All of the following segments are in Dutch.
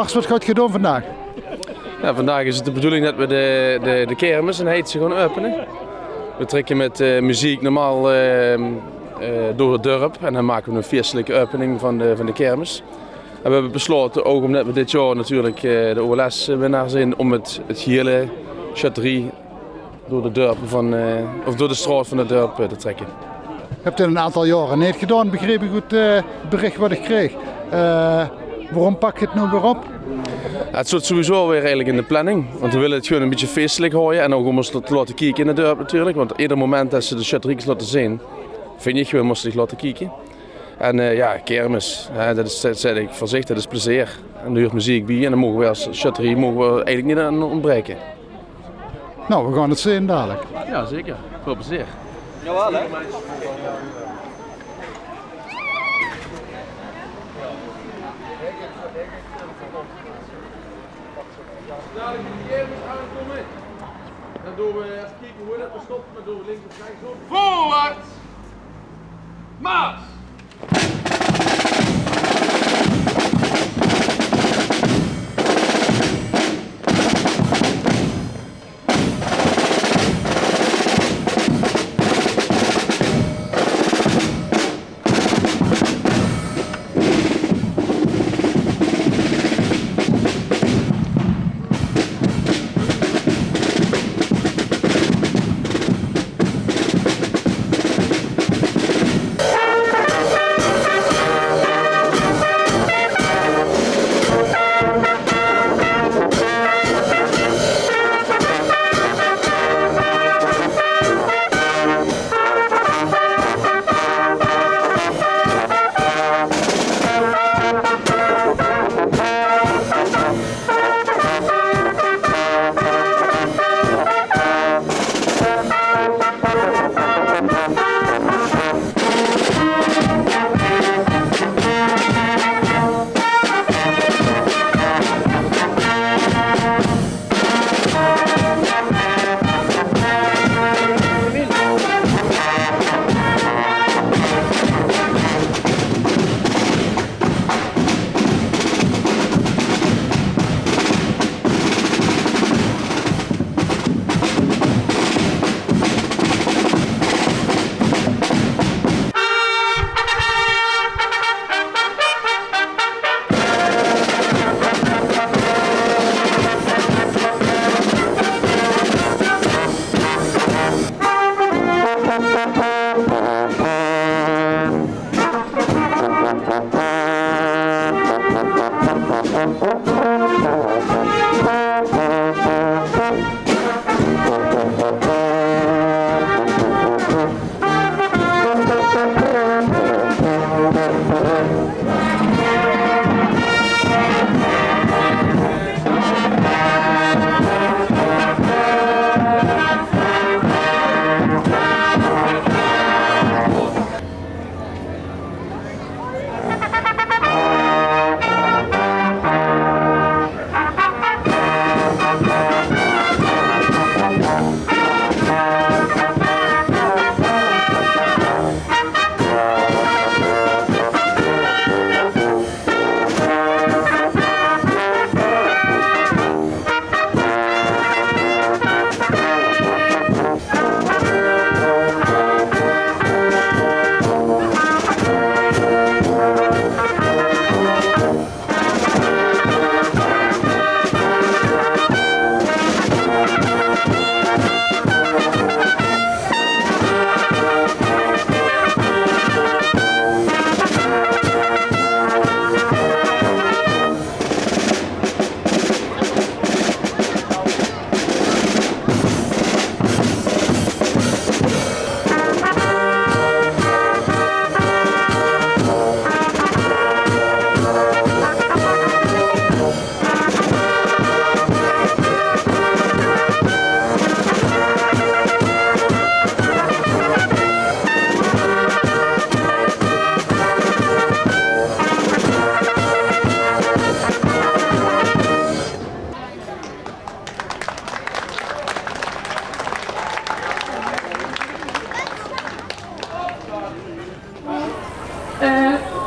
Ach, wat gaat je doen vandaag? Ja, vandaag is het de bedoeling dat we de kermis en heet ze gewoon openen. We trekken met muziek normaal door het dorp en dan maken we een feestelijke opening van de kermis. En we hebben besloten, ook omdat we dit jaar natuurlijk de OLS-winnaar zijn, om het hele charterie door de dorpen of door de straat van het dorp te trekken. Je hebt het een aantal jaren niet gedaan, begreep ik het bericht wat ik kreeg. Waarom pak je het nu weer op? Ja, het zit sowieso weer eigenlijk in de planning, want we willen het gewoon een beetje feestelijk houden en ook om ons te laten kijken in het dorp natuurlijk. Want ieder moment dat ze de charteries laten zien, vind je gewoon moest zich laten kijken. En ja, kermis, dat zeg ik voorzichtig, dat is plezier. En er hoort muziek bij en dan mogen we als charterie eigenlijk niet aan ontbreken. Nou, we gaan het zien dadelijk. Ja, zeker. Veel plezier. Jawel, hè? Dadelijk de kermis aankomen. Dan doen we even kijken hoe dat we stoppen, dan doen we links of rechts op. Voorwaarts! Mars!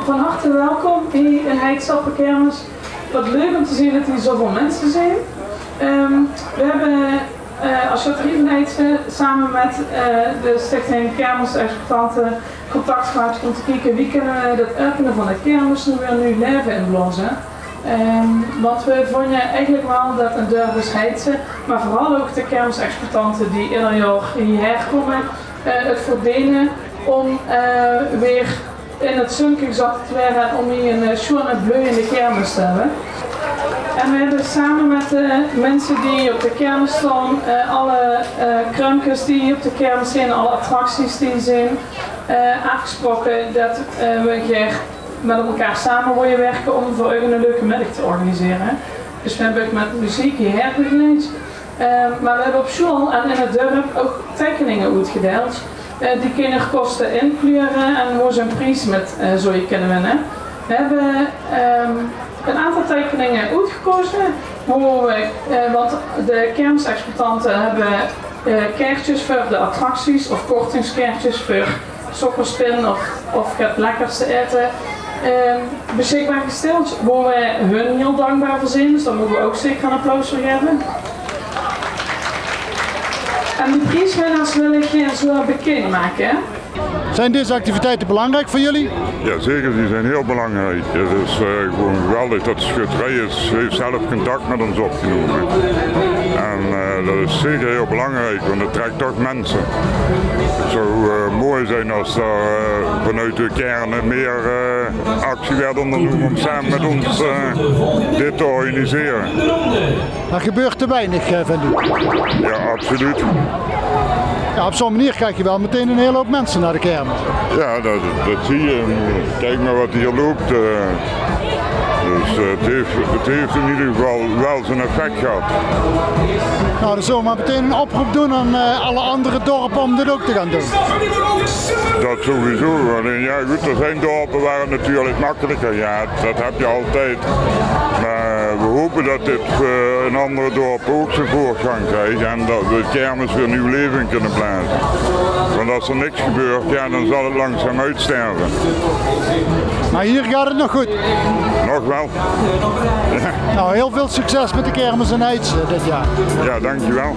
Van harte welkom in de Heidstappenkermis. wat leuk om te zien dat hier zoveel mensen zijn. We hebben als Schutterievenheidse samen met de stichting Kermisexploitanten contact gehad om te kijken wie kunnen we dat openen van de kermis nu weer nieuw leven inblazen. Want we vonden eigenlijk wel dat een Durbussheidse, maar vooral ook de kermisexploitanten die ieder jaar hierheen komen, het verdienen om weer in het zunken gezakt te werden om hier een schone bloeiende kermis te hebben. En we hebben samen met de mensen die op de kermis staan, alle kruimkes die op de kermis zijn, alle attracties die zijn, afgesproken dat we hier met elkaar samen willen werken om voor u een leuke middag te organiseren. Dus we hebben ook met muziek hierheen begeleid. Maar we hebben op school en in het dorp ook tekeningen uitgedeeld. Die kunnen kosten inkleuren en hoe ze een prijs met zo je kunnen winnen. We hebben een aantal tekeningen uitgekozen, want de kermisexploitanten hebben kaartjes voor de attracties of kortingskaartjes voor sokkerspin of het lekkerste eten beschikbaar gesteld, waar we hun heel dankbaar voor zijn, dus daar moeten we ook zeker een applaus voor geven. En de prijswinnaars wil ik zo bekend maken. Zijn deze activiteiten belangrijk voor jullie? Ja, zeker, die zijn heel belangrijk. Het is gewoon geweldig dat de schutterij heeft zelf contact met ons opgenomen. En dat is zeker heel belangrijk, want het trekt toch mensen. Het zou mooi zijn als er vanuit de kernen meer actie werd ondernomen om samen met ons dit te organiseren. Er gebeurt te weinig, vindt u? Ja, absoluut. Ja, op zo'n manier krijg je wel meteen een hele hoop mensen naar de kermis. Ja, dat zie je. Kijk maar wat hier loopt. Dus het heeft in ieder geval wel zijn effect gehad. Nou, dan zullen we maar meteen een oproep doen aan alle andere dorpen om dit ook te gaan doen. Dat sowieso. Alleen ja goed, er zijn dorpen waar het natuurlijk makkelijker gaat. Dat heb je altijd. Maar we hopen dat dit in andere dorpen ook zijn voortgang krijgt en dat we de kermis weer nieuw leven kunnen blazen. Want als er niks gebeurt, ja, dan zal het langzaam uitsterven. Maar hier gaat het nog goed. Nog wel. Ja. Nou, heel veel succes met de kermis in Heidse dit jaar. Ja, dankjewel.